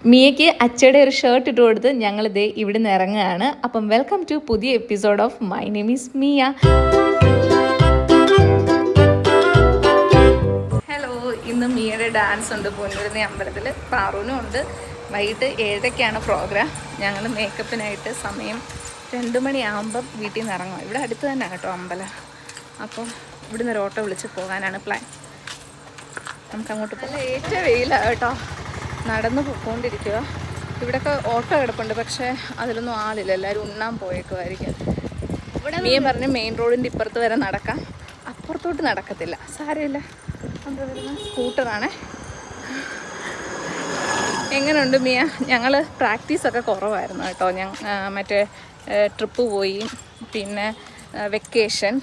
മിയയ്ക്ക് അച്ചയുടെ ഒരു ഷർട്ട് ഇട്ട് കൊടുത്ത് ഞങ്ങളിതേ ഇവിടെ നിന്ന് ഇറങ്ങുകയാണ്. അപ്പം വെൽക്കം ടു പുതിയ episode of my name is Mia. Hello, ഇന്ന് മിയയുടെ ഡാൻസ് ഉണ്ട് പൊന്നുരുന്നി അമ്പലത്തിൽ. പാറൂനും ഉണ്ട്. വൈകിട്ട് 7:00-ക്കാണ് പ്രോഗ്രാം. ഞങ്ങൾ മേക്കപ്പിനായിട്ട് സമയം 2 മണിയാകുമ്പം വീട്ടിൽ നിന്ന് ഇറങ്ങും. ഇവിടെ അടുത്ത് തന്നെ കേട്ടോ അമ്പലം. അപ്പോൾ ഇവിടുന്ന് ഒരു ഓട്ടോ വിളിച്ച് പോകാനാണ് പ്ലാൻ. നമുക്ക് അങ്ങോട്ട് പോകാം. ഏറ്റവും വെയിലാണ് കേട്ടോ. നടന്ന് പോയിക്കൊണ്ടിരിക്കുക. ഇവിടെയൊക്കെ ഓട്ടോ കിടപ്പുണ്ട്, പക്ഷേ അതിലൊന്നും ആളില്ല. എല്ലാവരും ഉണ്ണാൻ പോയേക്കുമായിരിക്കും. മിയ പറഞ്ഞ് മെയിൻ റോഡിൻ്റെ ഇപ്പുറത്ത് വരെ നടക്കാം, അപ്പുറത്തോട്ട് നടക്കത്തില്ല. സാരമില്ല, എന്താ വരുന്ന സ്കൂട്ടറാണേ. എങ്ങനെയുണ്ട് മിയ? ഞങ്ങൾ പ്രാക്ടീസൊക്കെ കുറവായിരുന്നു കേട്ടോ. മറ്റേ ട്രിപ്പ് പോയി, പിന്നെ വെക്കേഷൻ,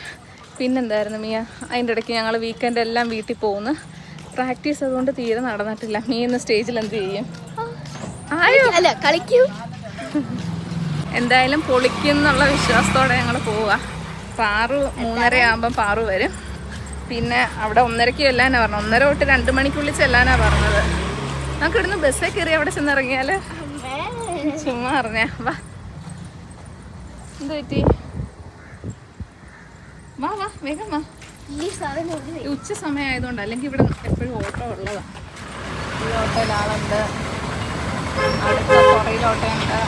പിന്നെന്തായിരുന്നു മിയ, അതിൻ്റെ ഇടയ്ക്ക് ഞങ്ങൾ വീക്കെൻഡ് എല്ലാം വീട്ടിൽ പോകുന്നു. പ്രാക്ടീസ് അതുകൊണ്ട് തീരെ നടന്നിട്ടില്ല. നീ ഇന്ന് സ്റ്റേജിൽ എന്ത് ചെയ്യും? അല്ല, കളിക്കൂ. എന്തായാലും പൊളിക്കുന്നുള്ള വിശ്വാസത്തോടെ ഞങ്ങൾ പോവുക. പാറു 3:30 ആകുമ്പം പാറു വരും. പിന്നെ അവിടെ 1:30-ക്ക് ചെല്ലാനാണ് പറഞ്ഞത്. 1:30 തൊട്ട് 2 മണിക്കുള്ളിൽ ചെല്ലാനാണ് പറഞ്ഞത്. നമുക്ക് ഇവിടുന്ന് ബസ്സേ കയറി അവിടെ ചെന്നിറങ്ങിയാൽ ചുമ്മാ അറിഞ്ഞാ. വാ, എന്ത് പറ്റി? വാ വാ, വേഗം വാ. ഉച്ച സമയം ആയതുകൊണ്ട്, അല്ലെങ്കിൽ ഇവിടെ എപ്പോഴും ഓട്ടോ ഉള്ളതാണ്. ഈ ഓട്ടോയിൽ ആളുണ്ട്, അടുത്ത പുറയിൽ ഓട്ടോയുണ്ട്.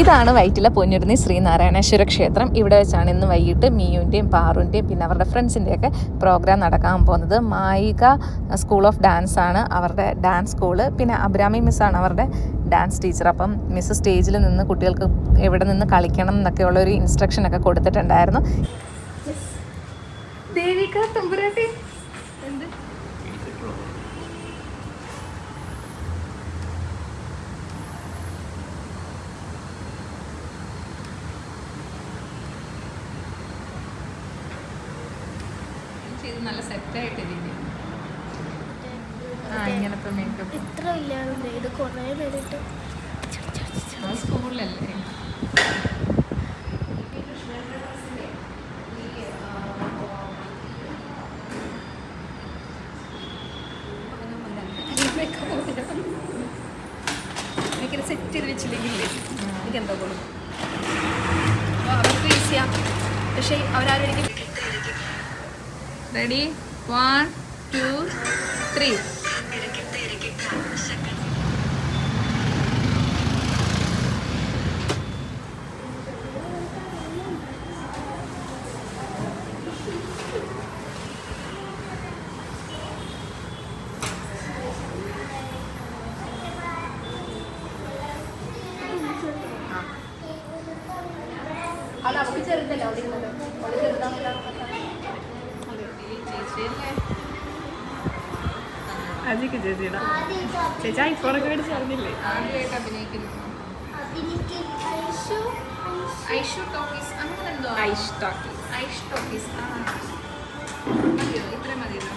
ഇതാണ് വൈറ്റില പൊന്നുരുന്നി ശ്രീനാരായണേശ്വര ക്ഷേത്രം. ഇവിടെ വെച്ചാണ് ഇന്ന് വൈകിട്ട് മിയുവിൻ്റെയും പാറുവിൻ്റെയും പിന്നെ അവരുടെ ഫ്രണ്ട്സിൻ്റെയൊക്കെ പ്രോഗ്രാം നടക്കാൻ പോകുന്നത്. മായിക സ്കൂൾ ഓഫ് ഡാൻസ് ആണ് അവരുടെ ഡാൻസ് സ്കൂള്. പിന്നെ അബ്രാമി മിസ്സാണ് അവരുടെ ഡാൻസ് ടീച്ചർ. അപ്പം മിസ്സ് സ്റ്റേജിൽ നിന്ന് കുട്ടികൾക്ക് എവിടെ നിന്ന് കളിക്കണം എന്നൊക്കെയുള്ളൊരു ഇൻസ്ട്രക്ഷനൊക്കെ കൊടുത്തിട്ടുണ്ടായിരുന്നു. ദേവിക തമ്പുരാട്ടി എന്ത് നല്ല സെറ്റായിട്ടിരിക്കും. ഇങ്ങനത്തെ മേക്കപ്പ് ഇത്ര ഇല്ലാതെ ഇത് കുറേ നേരിട്ട് സ്കൂളിലല്ലേ. എനിക്കൊരു സെറ്റ് ചെയ്ത് വെച്ചില്ലെങ്കിലേ എനിക്ക് എന്തോ കൊടുക്കും. അവർക്ക് ഈസിയാ, പക്ഷേ അവരാരും എനിക്ക്. Ready? 1, 2, 3. അത് അവർക്ക് ചെറുതല്ലോ, അജിക്ക് ചേച്ചിയുടെ ചേച്ചി ഐഫോണൊക്കെ മേടിച്ച് അറിഞ്ഞില്ലേ? ആദ്യമായിട്ട് അഭിനയിക്കുന്നു. ഐഷു ടോക്കീസ്, അങ്ങനെ എന്തോ. ഐഷ് ടോക്കീസ്. മതിയോ? ഇത്രയും മതിയല്ലോ.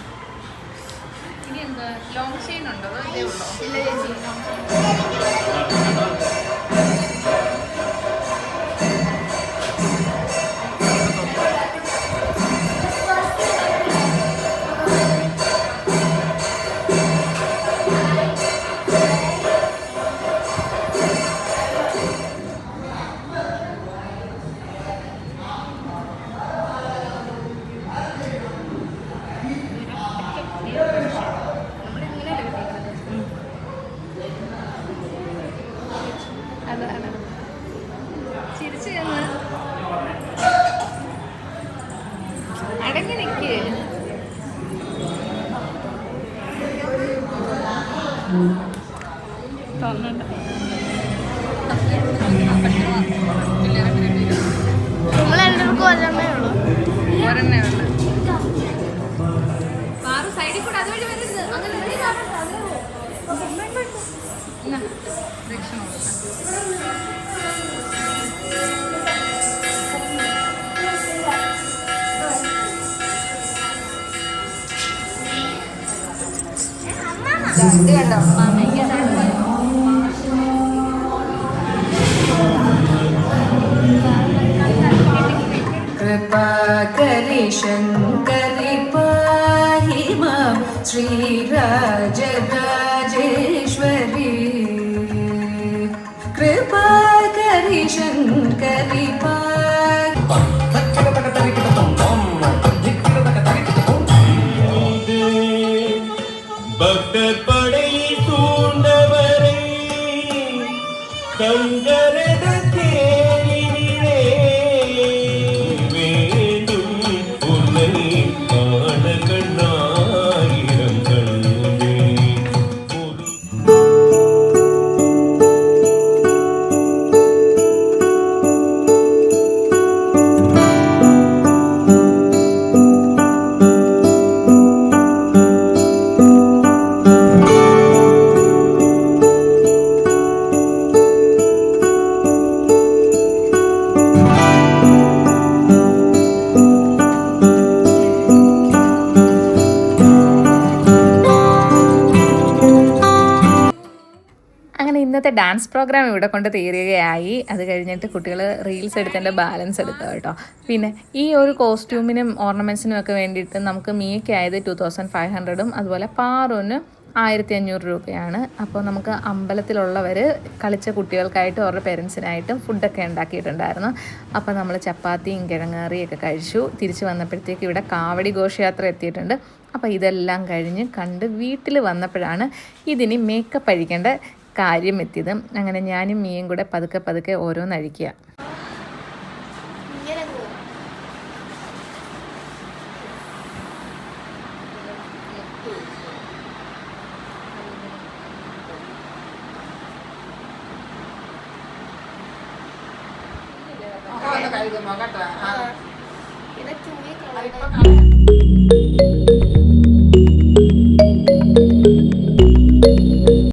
ഇനി എന്താ ലോങ് ചെയിൻ ഉണ്ടോ? അതേ ഉള്ളോ? ഇല്ല ചേച്ചി. ചിരിച്ചു ചെന്ന് അടങ്ങി നിൽക്ക്. തോന്നണ്ട നമ്മളെല്ലാവർക്കും ഒരെണ്ണേ ഉള്ളൂ. പാറു സൈഡിൽ കൂടെ അതുവഴി വരരുത്. അങ്ങനെ ദക്ഷിണ ഇത് കണ്ടോ कृपाकरि शङ्करि पाहि मां श्रीराजराजेश्वरी कृपाकरि शङ्करि பக்தர் படை தூண்டவரை கங்கரத தேரிலே வேண்டும் உன்னை காண கண்ணாயிரம் கண்டே അങ്ങനെ ഇന്നത്തെ ഡാൻസ് പ്രോഗ്രാം ഇവിടെ കൊണ്ട് തീരുകയായി. അത് കഴിഞ്ഞിട്ട് കുട്ടികൾ റീൽസ് എടുത്തതിൻ്റെ ബാലൻസ് എടുത്തു കേട്ടോ. പിന്നെ ഈ ഒരു കോസ്റ്റ്യൂമിനും ഓർണമെൻറ്റ്സിനും ഒക്കെ വേണ്ടിയിട്ട് നമുക്ക് മിയയ്ക്കായത് 2500 അതുപോലെ പാറുവിന് 1500 രൂപയാണ്. അപ്പോൾ നമുക്ക് അമ്പലത്തിലുള്ളവർ കളിച്ച കുട്ടികൾക്കായിട്ടും അവരുടെ പേരൻസിനായിട്ടും ഫുഡൊക്കെ ഉണ്ടാക്കിയിട്ടുണ്ടായിരുന്നു. അപ്പോൾ നമ്മൾ ചപ്പാത്തിയും കിഴങ്ങറിയൊക്കെ കഴിച്ചു. തിരിച്ച് വന്നപ്പോഴത്തേക്ക് ഇവിടെ കാവടി ഘോഷയാത്ര എത്തിയിട്ടുണ്ട്. അപ്പോൾ ഇതെല്ലാം കഴിഞ്ഞ് കണ്ട് വീട്ടിൽ വന്നപ്പോഴാണ് ഇതിന് മേക്കപ്പ് അഴിക്കേണ്ട കാര്യം എത്തിയത്. അങ്ങനെ ഞാനും മീയും കൂടെ പതുക്കെ പതുക്കെ ഓരോന്നഴിക്കുക. ഇങ്ങനെ പോവാം. പിന്നെ തൂങ്ങി കളയാം.